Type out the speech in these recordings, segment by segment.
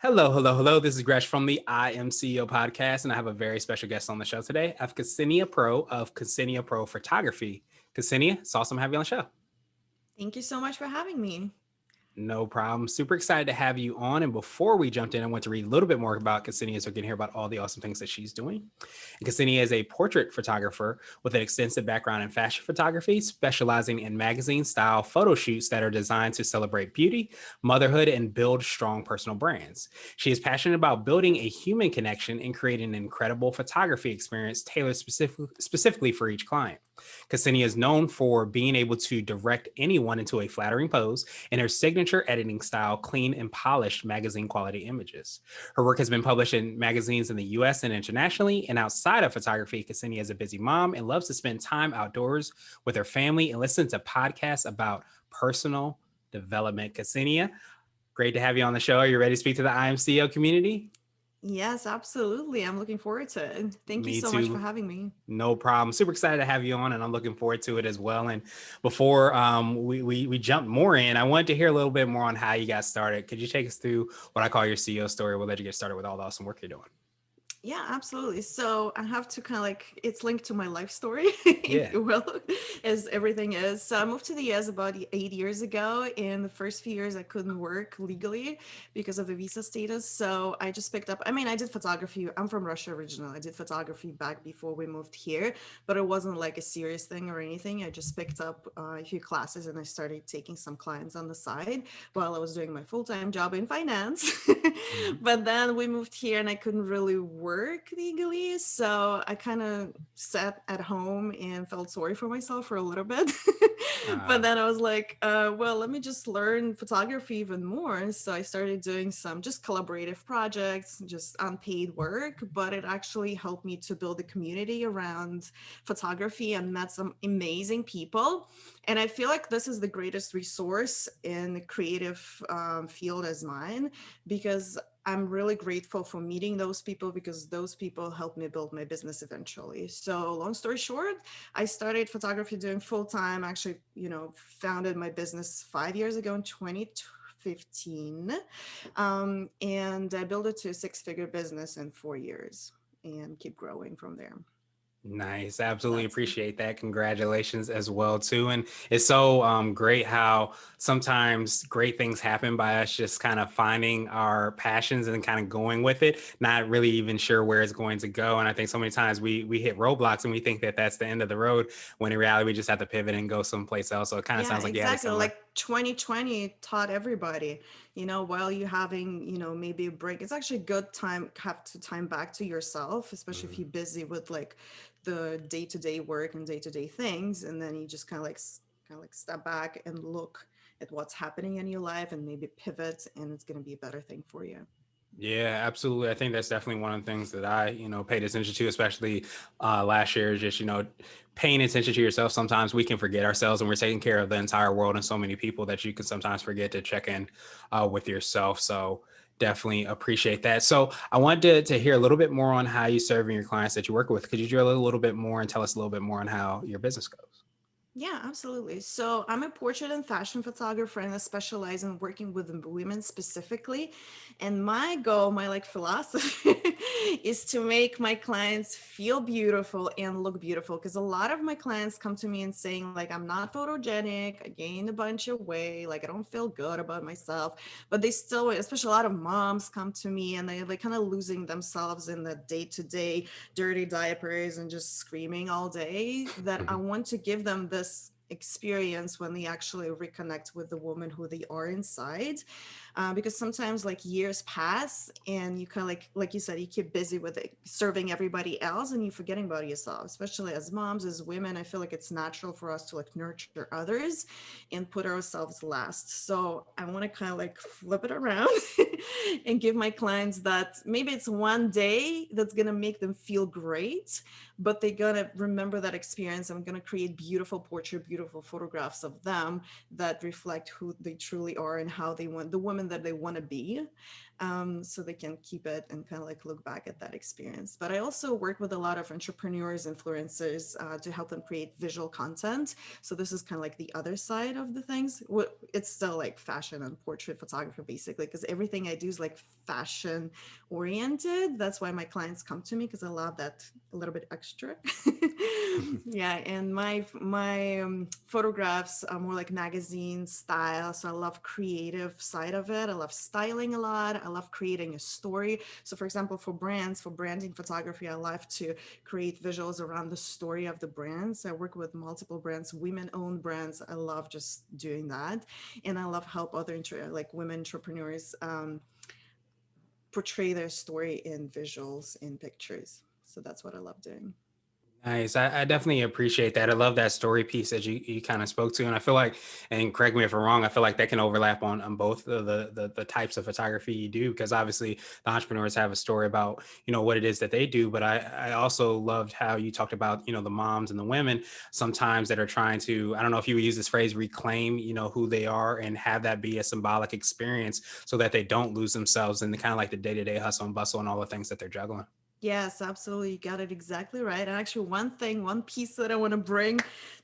Hello, hello, hello. This is Gresh from the I Am CEO podcast, and I have a very special guest on the show today. I have Ksenia Pro of Ksenia Pro Photography. Ksenia, it's awesome to have you on the show. Thank you so much for having me. No problem. Super excited to have you on. And before we jumped in, I want to read a little bit more about Ksenia so we can hear about all the awesome things that she's doing. And Ksenia is a portrait photographer with an extensive background in fashion photography, specializing in magazine style photo shoots that are designed to celebrate beauty, motherhood, and build strong personal brands. She is passionate about building a human connection and creating an incredible photography experience tailored specifically for each client. Ksenia is known for being able to direct anyone into a flattering pose, and her signature editing style, clean and polished magazine quality images. Her work has been published in magazines in the US and internationally. And outside of photography, Ksenia is a busy mom and loves to spend time outdoors with her family and listen to podcasts about personal development. Ksenia, great to have you on the show. Are you ready to speak to the IMCO community? Yes, absolutely. I'm looking forward to it. Thank you Me so much for too. having me. No problem. Super excited to have you on, and I'm looking forward to it as well. And before we jump more in, I wanted to hear a little bit more on how you got started. Could you take us through what I call your CEO story? We'll let you get started with all the awesome work you're doing. Yeah, absolutely. So I have to kind of like, it's linked to my life story, if Yeah. you will, as everything is. So I moved to the US about 8 years ago. In the first few years, I couldn't work legally because of the visa status. So I just picked up, I did photography. I'm from Russia originally. I did photography back before we moved here, but it wasn't like a serious thing or anything. I just picked up a few classes and I started taking some clients on the side while I was doing my full-time job in finance. Mhm. But then we moved here and I couldn't really work legally. So I kind of sat at home and felt sorry for myself for a little bit. But Uh, then I was like, well, let me just learn photography even more. So I started doing some just collaborative projects, just unpaid work, but it actually helped me to build a community around photography and met some amazing people. And I feel like this is the greatest resource in the creative field as mine, because I'm really grateful for meeting those people because those people helped me build my business eventually. So, long story short, I started photography doing full time. Actually, founded my business 5 years ago in 2015. And I built it to a six-figure business in 4 years and keep growing from there. Nice. Absolutely That's appreciate that. Congratulations as well too. And it's so great how sometimes great things happen by us just kind of finding our passions and kind of going with it, not really even sure where it's going to go. And I think so many times we hit roadblocks and we think that that's the end of the road, when in reality we just have to pivot and go someplace else. So it kind of Yeah, sounds like you have a exactly. similar. Like 2020 taught everybody, while you having, maybe a break, it's actually good time have to time back to yourself, especially if Mhm. you're busy with like the day-to-day work and day-to-day things, and then you just kind of like step back and look at what's happening in your life and maybe pivot, and it's going to be a better thing for you. Yeah, absolutely. I think that's definitely one of the things that I, paid attention to, especially last year, is just, paying attention to yourself. Sometimes we can forget ourselves and we're taking care of the entire world and so many people that you can sometimes forget to check in with yourself. So definitely appreciate that. So I wanted to hear a little bit more on how you serving your clients that you work with. Could you drill a little bit more and tell us a little bit more on how your business goes? Yeah, absolutely. So I'm a portrait and fashion photographer and I specialize in working with women specifically. And my goal, my like philosophy is to make my clients feel beautiful and look beautiful. Because a lot of my clients come to me and saying like, I'm not photogenic, I gained a bunch of weight, like I don't feel good about myself, but they still, especially a lot of moms come to me and they kind of losing themselves in the day-to-day dirty diapers and just screaming all day, that I want to give them this experience when they actually reconnect with the woman who they are inside. Because sometimes like years pass and you kind of like you said, you keep busy with it, serving everybody else and you're forgetting about yourself, especially as moms, as women. I feel like it's natural for us to like nurture others and put ourselves last. So I want to kind of like flip it around and give my clients that maybe it's one day that's going to make them feel great, but they're going to remember that experience. I'm going to create beautiful portrait, beautiful photographs of them that reflect who they truly are and how they want the women that they want to be, so they can keep it and kind of like look back at that experience. But I also work with a lot of entrepreneurs, influencers, to help them create visual content. So this is kind of like the other side of the things. It's still like fashion and portrait photography basically, because everything everything I do is like fashion oriented. That's why my clients come to me, because I love that a little bit extra. Yeah, and my photographs are more like magazine style, so I love creative side of it. I love styling a lot. I love creating a story. So for example, for brands, for branding photography, I love to create visuals around the story of the brands. I work with multiple brands, women-owned brands. I love just doing that, and I love help other like women entrepreneurs portray their story in visuals, in pictures. So that's what I love doing. Nice. I definitely appreciate that. I love that story piece that you kind of spoke to. And I feel like, and correct me if I'm wrong, I feel like that can overlap on both the types of photography you do, because obviously the entrepreneurs have a story about, what it is that they do. But I also loved how you talked about, the moms and the women sometimes that are trying to, I don't know if you would use this phrase, reclaim, who they are and have that be a symbolic experience so that they don't lose themselves in the kind of like the day-to-day hustle and bustle and all the things that they're juggling. Yes, absolutely. You got it exactly right. And actually, one piece that I want to bring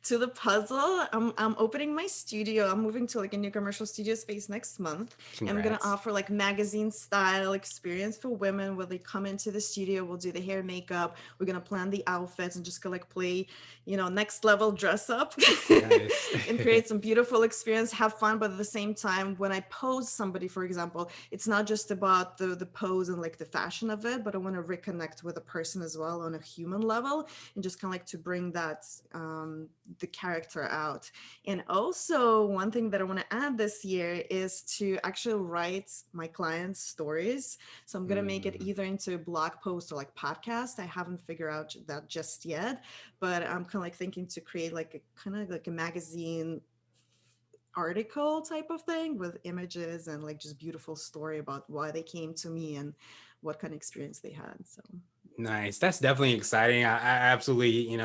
to the puzzle, I'm opening my studio. I'm moving to like a new commercial studio space next month. And I'm going to Congrats. offer like magazine style experience for women where they come into the studio. We'll do the hair, makeup. We're going to plan the outfits and just go like play, next level dress up Nice. and create some beautiful experience, have fun. But at the same time, when I pose somebody, for example, it's not just about the pose and like the fashion of it, but I want to reconnect with a person as well on a human level, and just kind of like to bring that the character out. And also one thing that I want to add this year is to actually write my clients stories. So I'm going to make it Mm. either into a blog post or like podcast. I haven't figured out that just yet, but I'm kind of like thinking to create like a kind of like a magazine article type of thing with images and like just beautiful story about why they came to me and what kind of experience they had. So Nice. That's definitely exciting. I absolutely,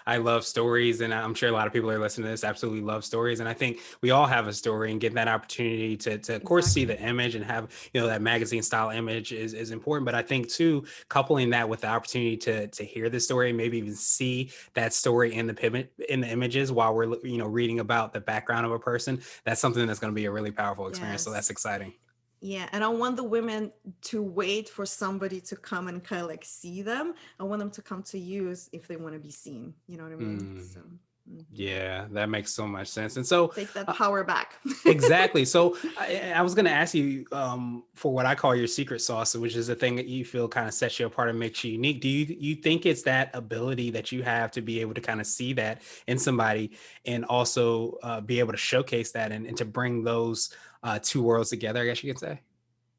I love stories, and I'm sure a lot of people are listening to this absolutely love stories. And I think we all have a story, and getting that opportunity to of course, see exactly. the image and have, that magazine style image is important. But I think too, coupling that with the opportunity to hear the story, maybe even see that story in the images while we're, reading about the background of a person, that's something that's going to be a really powerful experience. So that's Yes. exciting. Yeah, and I want the women to wait for somebody to come and kind of like see them. I want them to come to you if they want to be seen. You know what I mean? Mm, So mhm. yeah, that makes so much sense. And so, Take that uh, power back. exactly. So I was going to ask you for what I call your secret sauce, which is the thing that you feel kind of sets you apart and makes you unique. Do you think it's that ability that you have to be able to kind of see that in somebody and also be able to showcase that and to bring those two worlds together, I guess you could say?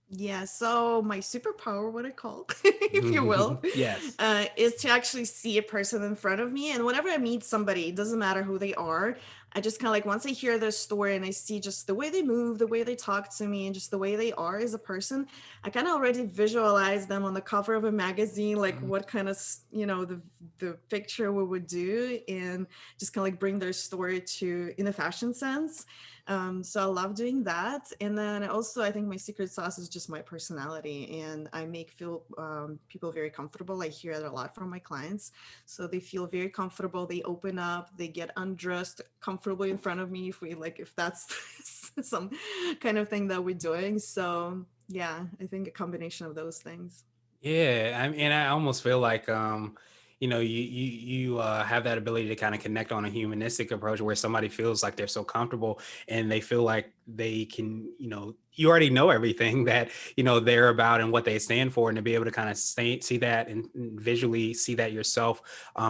Yeah, so my superpower, what I call, if you will, Yes. is to actually see a person in front of me. And whenever I meet somebody, it doesn't matter who they are. I just kind of like, once I hear their story and I see just the way they move, the way they talk to me, and just the way they are as a person, I kind of already visualize them on the cover of a magazine, like what kind of, the picture we would do, and just kind of like bring their story to, in a fashion sense. So I love doing that. And then also, I think my secret sauce is just my personality, and I make feel people very comfortable. I hear that a lot from my clients. So they feel very comfortable. They open up, they get undressed comfortably in front of me if that's some kind of thing that we're doing. So yeah, I think a combination of those things. Yeah, I mean, I almost feel like, you have that ability to kind of connect on a humanistic approach where somebody feels like they're so comfortable and they feel like they can, you already know everything that they're about and what they stand for, and to be able to kind of see that and visually see that yourself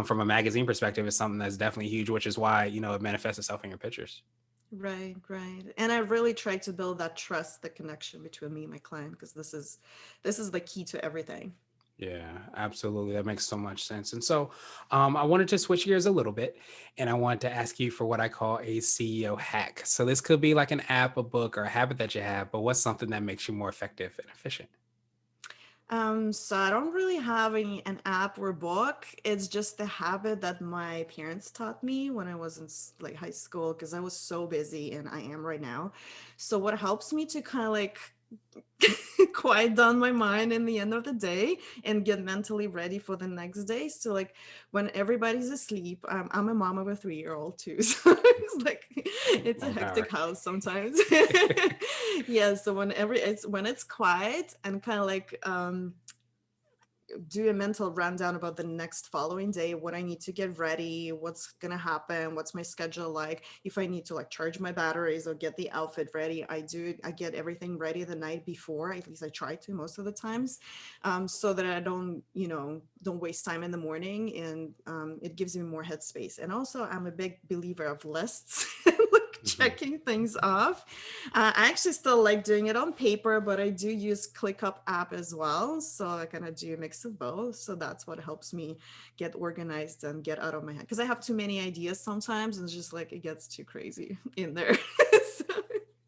from a magazine perspective is something that's definitely huge, which is why it manifests itself in your pictures. Right, right. And I really try to build that trust, the connection between me and my client, because this is the key to everything. Yeah, absolutely. That makes so much sense. And so I wanted to switch gears a little bit and I wanted to ask you for what I call a CEO hack. So this could be like an app, a book, or a habit that you have, but what's something that makes you more effective and efficient? So I don't really have an app or book. It's just the habit that my parents taught me when I was in like high school, because I was so busy, and I am right now. So what helps me to kind of like quiet down my mind in the end of the day and get mentally ready for the next day. So like when everybody's asleep, I'm a mom of a 3-year-old too. So it's like It's a More power. hectic house sometimes. Yeah, so when it's quiet and kind of like do a mental rundown about the next following day, what I need to get ready, what's gonna happen, what's my schedule like. If I need to like charge my batteries or get the outfit ready, I get everything ready the night before. At least I try to most of the times, so that I don't, don't waste time in the morning, and it gives me more headspace. And also, I'm a big believer of lists. Like Mhm. checking things off. I actually still like doing it on paper, but I do use ClickUp app as well. So I kind of do a mix of both. So that's what helps me get organized and get out of my head. Because I have too many ideas sometimes, and it's just like it gets too crazy in there. So,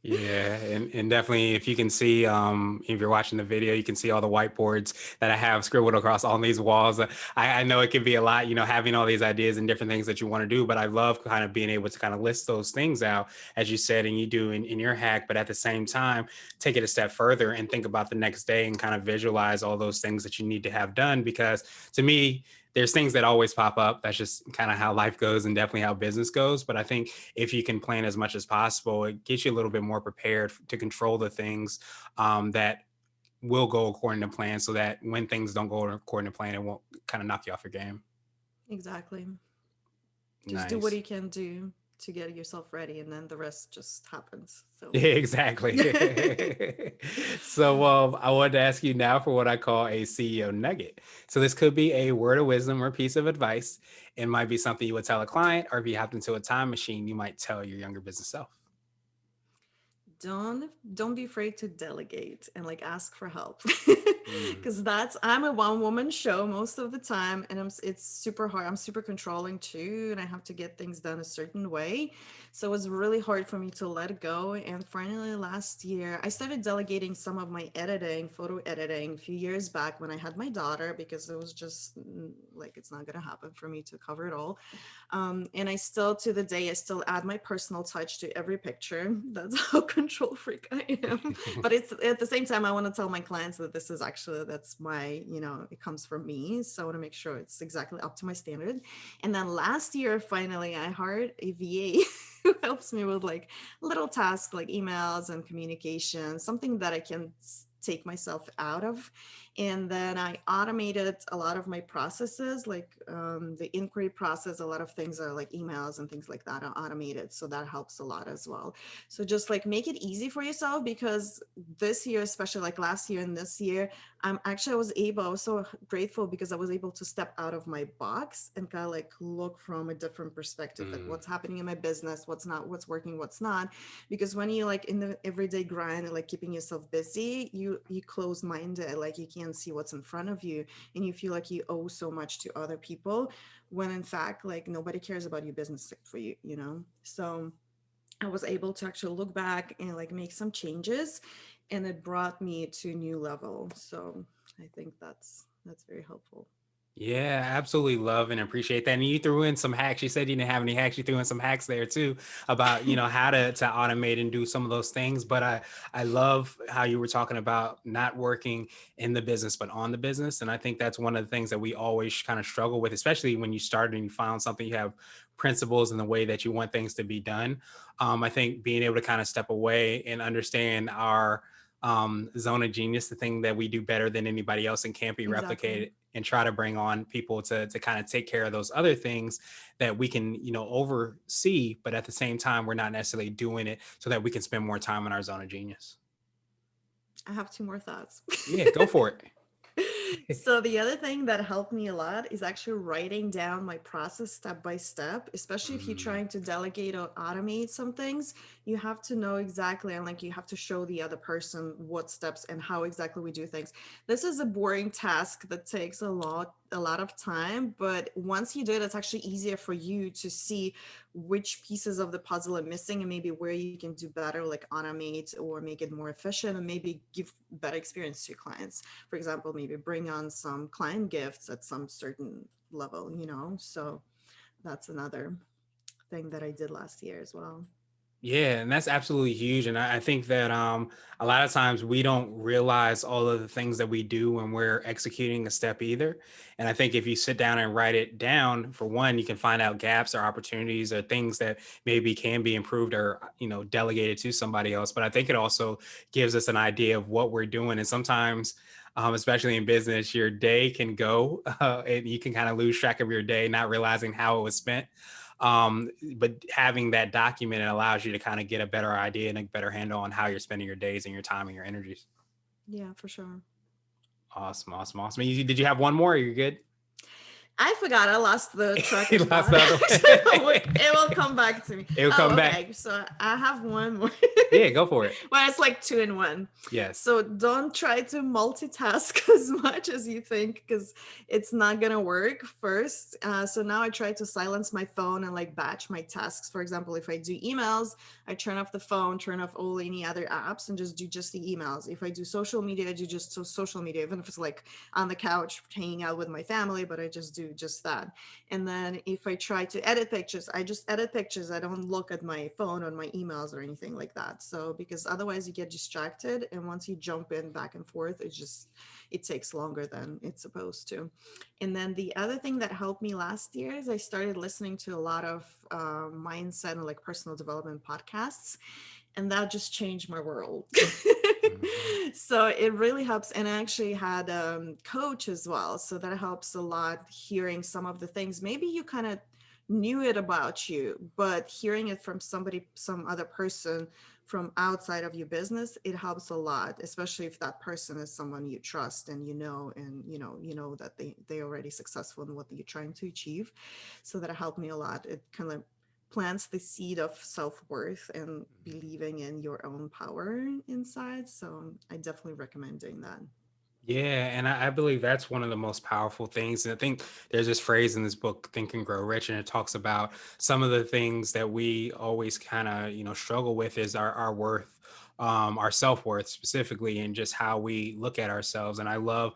Yeah, and definitely if you can see, if you're watching the video, you can see all the whiteboards that I have scribbled across all these walls. I know it can be a lot, having all these ideas and different things that you want to do, but I love kind of being able to kind of list those things out, as you said, and you do in your hack, but at the same time, take it a step further and think about the next day and kind of visualize all those things that you need to have done. Because to me, there's things that always pop up. That's just kind of how life goes and definitely how business goes. But I think if you can plan as much as possible, it gets you a little bit more prepared to control the things that will go according to plan, so that when things don't go according to plan, it won't kind of knock you off your game. exactly. Just do what Nice. you can do to get yourself ready, and then the rest just happens. So, Yeah, exactly. So I wanted to ask you now for what I call a CEO nugget. So this could be a word of wisdom or piece of advice. It might be something you would tell a client, or if you hopped into a time machine, you might tell your younger business self. don't be afraid to delegate and like ask for help. Mm. Because that's I'm a one woman show most of the time, and it's super hard. I'm super controlling too, and I have to get things done a certain way, so it's really hard for me to let go. And finally last year I started delegating some of my editing, photo editing, a few years back when I had my daughter, because it was just like it's not going to happen for me to cover it all. And I still, to the day, I still add my personal touch to every picture. That's how control freak I am. But it's at the same time, I want to tell my clients that this is actually, that's my, it comes from me. So I want to make sure it's exactly up to my standard. And then last year, finally, I hired a VA who helps me with like little tasks like emails and communication, something that I can take myself out of. And then I automated a lot of my processes, like the inquiry process. A lot of things are like emails and things like that are automated, so that helps a lot as well. So just like make it easy for yourself, because this year, especially like last year and this year, I was so grateful because I was able to step out of my box and kind of like look from a different perspective at Mm. what's happening in my business, what's not, what's working, what's not. Because when you like in the everyday grind and like keeping yourself busy, you close minded, like you can't see what's in front of you, and you feel like you owe so much to other people, when in fact like nobody cares about your business for you. So I was able to actually look back and like make some changes, and it brought me to a new level. So I think that's very helpful. Yeah, absolutely love and appreciate that. And you threw in some hacks. You said you didn't have any hacks. You threw in some hacks there too about, how to automate and do some of those things. But I love how you were talking about not working in the business, but on the business. And I think that's one of the things that we always kind of struggle with, especially when you started and you found something, you have principles in the way that you want things to be done. I think being able to kind of step away and understand our zone of genius, the thing that we do better than anybody else and can't be Exactly. replicated, and try to bring on people to kind of take care of those other things that we can, oversee, but at the same time, we're not necessarily doing it so that we can spend more time in our zone of genius. I have two more thoughts. Yeah, go for it. So the other thing that helped me a lot is actually writing down my process step by step, especially if you're Mm, trying to delegate or automate some things. You have to know exactly, and like you have to show the other person what steps and how exactly we do things. This is a boring task that takes a lot of time, but once you do it, it's actually easier for you to see which pieces of the puzzle are missing, and maybe where you can do better, like automate or make it more efficient, and maybe give better experience to your clients. For example, maybe bring on some client gifts at some certain level. So that's another thing that I did last year as well. Yeah, and that's absolutely huge. And I think that a lot of times we don't realize all of the things that we do when we're executing a step either. And I think if you sit down and write it down, for one, you can find out gaps or opportunities or things that maybe can be improved or delegated to somebody else. But I think it also gives us an idea of what we're doing. And sometimes especially in business, your day can go and you can kind of lose track of your day, not realizing how it was spent. But having that document, it allows you to kind of get a better idea and a better handle on how you're spending your days and your time and your energies. Yeah, for sure. Awesome, awesome, awesome. Did you have one more? Are you good? I forgot. I lost the track You of lost thought. the other one. It will come back to me. It'll Oh, come back. okay. So I have one more. Yeah, go for it. Well, it's like two in one. Yes. So don't try to multitask as much as you think, because it's not gonna work first. So now I try to silence my phone and like batch my tasks. For example, if I do emails, I turn off the phone, turn off all any other apps, and just do just the emails. If I do social media, I do just social media, even if it's like on the couch hanging out with my family, but I just do just that. And then if I try to edit pictures, I just edit pictures. I don't look at my phone or my emails or anything like that. So because otherwise you get distracted, and once you jump in back and forth, it takes longer than it's supposed to. And then the other thing that helped me last year is I started listening to a lot of mindset and like personal development podcasts, and that just changed my world. Mhm. So it really helps. And I actually had a coach as well, so that helps a lot, hearing some of the things maybe you kind of knew it about you, but hearing it from somebody, some other person from outside of your business, it helps a lot, especially if that person is someone you trust and and you know that they're already successful in what you're trying to achieve. So that helped me a lot. It kind of plants the seed of self-worth and believing in your own power inside. So I definitely recommend doing that. Yeah, and I believe that's one of the most powerful things. And I think there's this phrase in this book, Think and Grow Rich, and it talks about some of the things that we always kind of, struggle with is our worth, our self-worth specifically, and just how we look at ourselves. And I love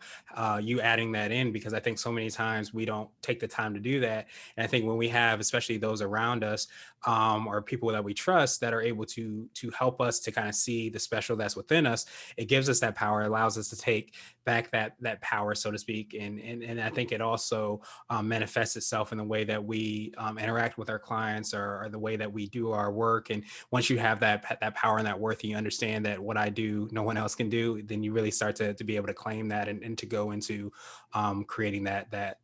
you adding that in because I think so many times we don't take the time to do that. And I think when we have, especially those around us, or people that we trust that are able to help us to kind of see the special that's within us, it gives us that power, allows us to take back that power, so to speak. And I think it also manifests itself in the way that we interact with our clients or the way that we do our work. And once you have that power and that worth, and you understand that what I do, no one else can do, then you really start to be able to claim that and to go into creating that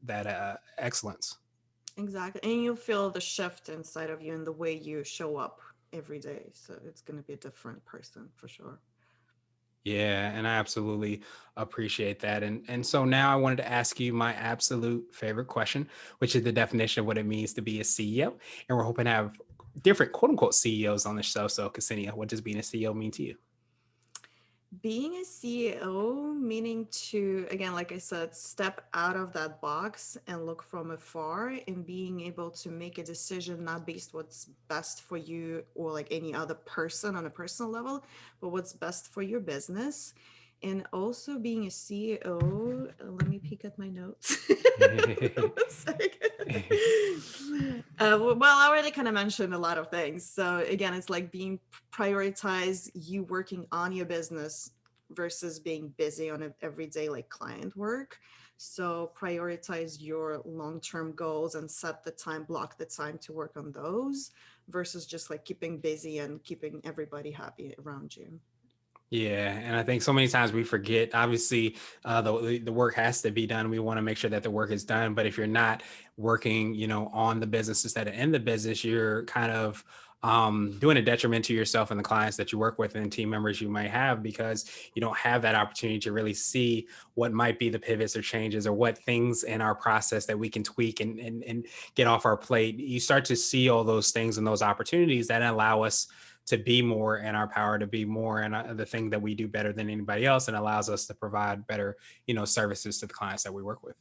excellence. Exactly. And you feel the shift inside of you and the way you show up every day. So it's going to be a different person for sure. Yeah, and I absolutely appreciate that. And so now I wanted to ask you my absolute favorite question, which is the definition of what it means to be a CEO. And we're hoping to have different quote unquote CEOs on the show. So, Ksenia, what does being a CEO mean to you? Being a CEO, meaning to, again, like I said, step out of that box and look from afar, and being able to make a decision not based what's best for you or like any other person on a personal level, but what's best for your business. And also being a CEO, let me peek at my notes. One second. Well, I already kind of mentioned a lot of things. So again, it's like being prioritize you working on your business versus being busy on everyday like client work. So prioritize your long-term goals and set the time, block the time to work on those versus just like keeping busy and keeping everybody happy around you. Yeah, and I think so many times we forget. Obviously, the work has to be done. We want to make sure that the work is done. But if you're not working, on the business instead of in the business, you're kind of doing a detriment to yourself and the clients that you work with and team members you might have because you don't have that opportunity to really see what might be the pivots or changes or what things in our process that we can tweak and get off our plate. You start to see all those things and those opportunities that allow us to be more in our power, to be more in the thing that we do better than anybody else, and allows us to provide better, services to the clients that we work with.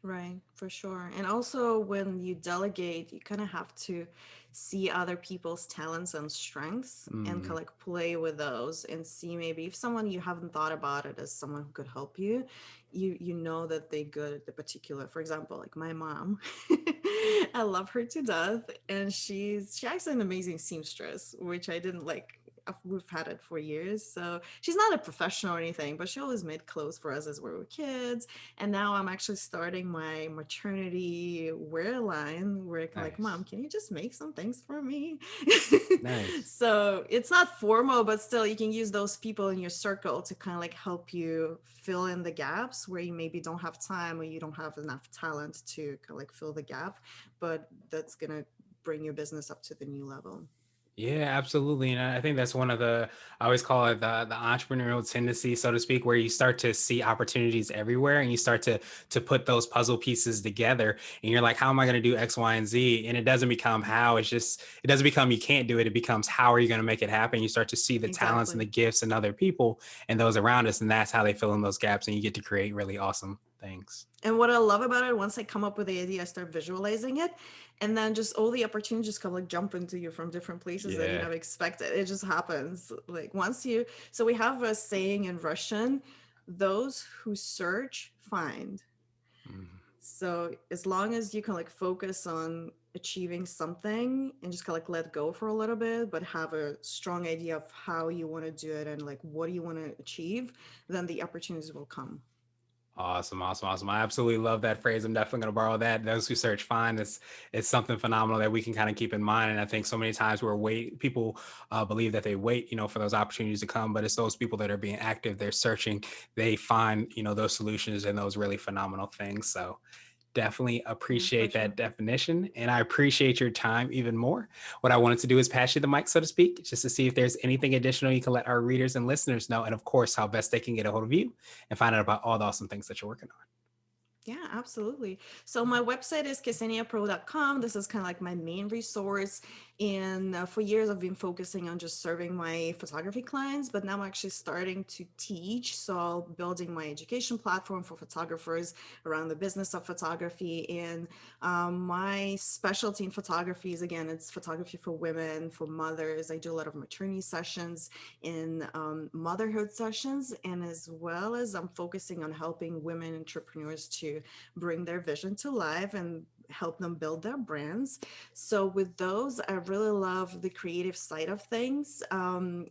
Right, for sure. And also, when you delegate, you kind of have to see other people's talents and strengths and kind Mm, of like play with those and see maybe if someone you haven't thought about it as someone who could help you, you know that they're good at the particular. For example, like my mom, I love her to death, and she actually an amazing seamstress, which I didn't like. We've had it for years, so she's not a professional or anything, but she always made clothes for us as we were kids. And now I'm actually starting my maternity wear line where I can like, Mom, Nice. can you just make some things for me? Nice. So it's not formal, but still you can use those people in your circle to kind of like help you fill in the gaps where you maybe don't have time or you don't have enough talent to kind of like fill the gap, but that's gonna bring your business up to the new level. Yeah, absolutely. And I think that's one of the, I always call it the entrepreneurial tendency, so to speak, where you start to see opportunities everywhere and you start to put those puzzle pieces together. And you're like, how am I going to do X, Y, and Z? And it doesn't become how, it's just, it doesn't become you can't do it. It becomes how are you going to make it happen? You start to see the talents and Exactly. the gifts in other people and those around us. And that's how they fill in those gaps and you get to create really awesome things. And what I love about it, once I come up with the idea, I start visualizing it. And then just all the opportunities just come like jump into you from different places that you Yeah. never expected. It just happens. Like once you, so we have a saying in Russian, those who search find. Mhm. So as long as you can like focus on achieving something and just kind of like let go for a little bit, but have a strong idea of how you want to do it and like what do you want to achieve, then the opportunities will come. Awesome, awesome, awesome. I absolutely love that phrase. I'm definitely going to borrow that. Those who search find. It's something phenomenal that we can kind of keep in mind. And I think so many times people believe that they wait, for those opportunities to come, but it's those people that are being active. They're searching. They find, those solutions and those really phenomenal things. So definitely Yeah, for appreciate sure. that definition. And I appreciate your time even more. What I wanted to do is pass you the mic, so to speak, just to see if there's anything additional you can let our readers and listeners know. And of course, how best they can get a hold of you and find out about all the awesome things that you're working on. Yeah, absolutely. So my website is kseniapro.com. This is kind of like my main resource. And for years, I've been focusing on just serving my photography clients, but now I'm actually starting to teach. So building my education platform for photographers around the business of photography. And my specialty in photography is, again, it's photography for women, for mothers. I do a lot of maternity sessions in motherhood sessions, and as well as I'm focusing on helping women entrepreneurs to bring their vision to life and help them build their brands. So with those, I really love the creative side of things.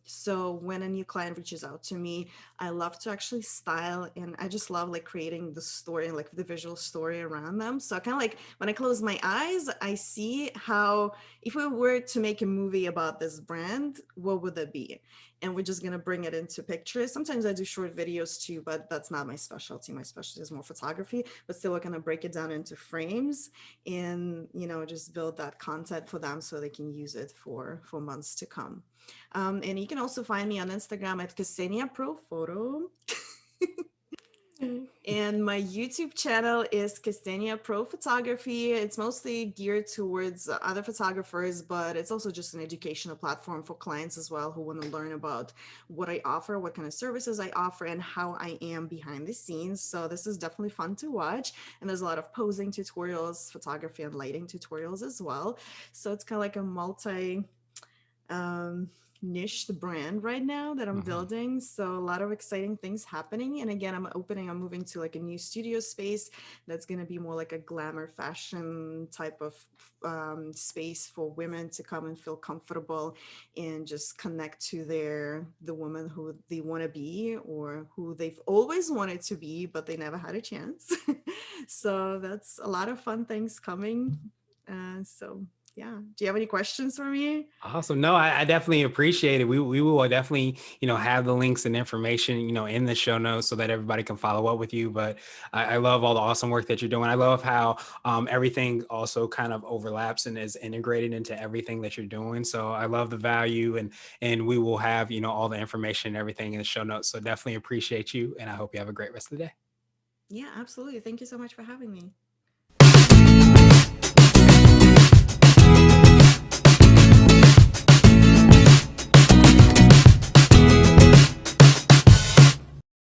So when a new client reaches out to me, I love to actually style, and I just love like creating the story and like the visual story around them. So kind of like when I close my eyes, I see how, if we were to make a movie about this brand, what would that be? And we're just going to bring it into pictures. Sometimes I do short videos too, but that's not my specialty. My specialty is more photography, but still we're going to break it down into frames and, just build that content for them so they can use it for months to come. And you can also find me on Instagram at Ksenia Pro Photo. And my YouTube channel is Ksenia Pro Photography. It's mostly geared towards other photographers, but it's also just an educational platform for clients as well who want to learn about what I offer, what kind of services I offer, and how I am behind the scenes. So this is definitely fun to watch. And there's a lot of posing tutorials, photography and lighting tutorials as well. So it's kind of like a um, niche brand right now that I'm Mhm. building. So a lot of exciting things happening. And again, I'm moving to like a new studio space that's going to be more like a glamour fashion type of space for women to come and feel comfortable and just connect to the woman who they want to be or who they've always wanted to be, but they never had a chance. So that's a lot of fun things coming. So yeah. Do you have any questions for me? Awesome. No, I definitely appreciate it. We will definitely, have the links and information, in the show notes so that everybody can follow up with you. But I love all the awesome work that you're doing. I love how everything also kind of overlaps and is integrated into everything that you're doing. So I love the value and we will have, all the information and everything in the show notes. So definitely appreciate you. And I hope you have a great rest of the day. Yeah, absolutely. Thank you so much for having me.